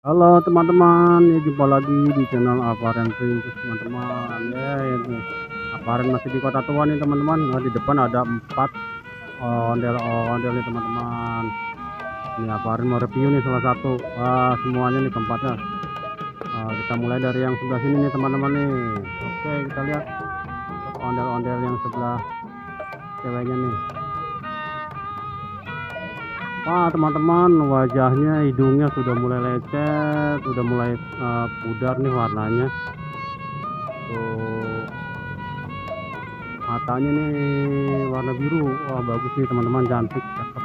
Halo teman-teman, ya jumpa lagi di channel Aparen Princess teman-teman. Ya ini Aparen masih di Kota Tua nih teman-teman. Nah, di depan ada 4 ondel-ondel nih teman-teman. Ini Aparen mau review nih salah satu. Semuanya nih keempatnya. Kita mulai dari yang sebelah sini nih teman-teman nih. Oke, kita lihat ondel-ondel yang sebelah ceweknya nih. Teman-teman, wajahnya, hidungnya sudah mulai lecet, sudah mulai pudar nih warnanya. Tuh, matanya nih warna biru. Wah, bagus nih teman-teman, cantik, cakep.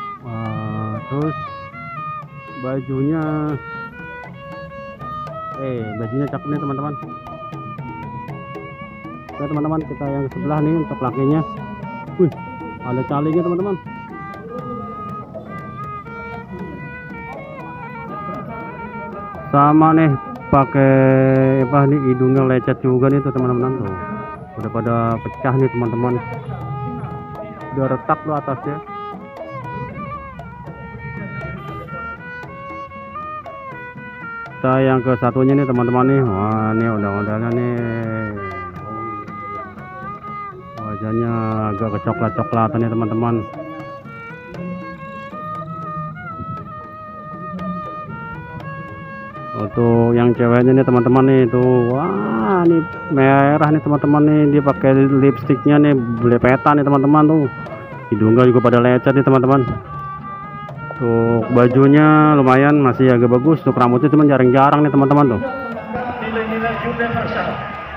Terus bajunya, bajunya cakep nih teman-teman. Oke teman-teman, kita yang sebelah nih untuk lakinya. Wih, ada calinya teman-teman. Sama nih, pakai apa nih, hidungnya lecet juga nih tuh teman-teman tuh. Udah pada pecah nih teman-teman. Udah retak tuh atasnya. Kita yang ke satunya nih teman-teman nih. Wah, ini udah nih. Wajahnya agak kecoklat-coklatan nih teman-teman. Untuk yang ceweknya nih teman-teman nih tuh, wah ini merah nih teman-teman nih, dia pakai lipstiknya nih belepetan nih teman-teman tuh, hidungnya juga pada lecet nih teman-teman. Tuh bajunya lumayan masih agak bagus, tuh rambutnya cuman jarang-jarang nih teman-teman tuh. Nilai-nilai universal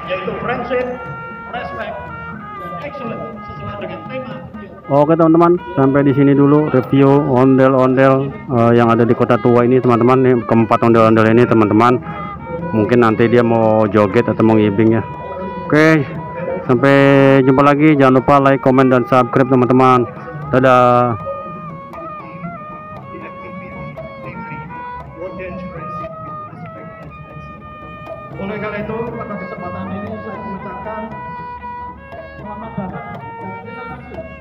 yaitu friendship, respect, dan excellence sesuai dengan tema. Oke teman-teman, sampai di sini dulu review ondel-ondel yang ada di Kota Tua ini teman-teman. Nih keempat ondel-ondel ini teman-teman. Mungkin nanti dia mau joget atau mau ngibing ya. Oke, sampai jumpa lagi. Jangan lupa like, comment, dan subscribe teman-teman. Dadah. Oleh karena itu, pada kesempatan ini saya mengucapkan selamat datang dan terima kasih.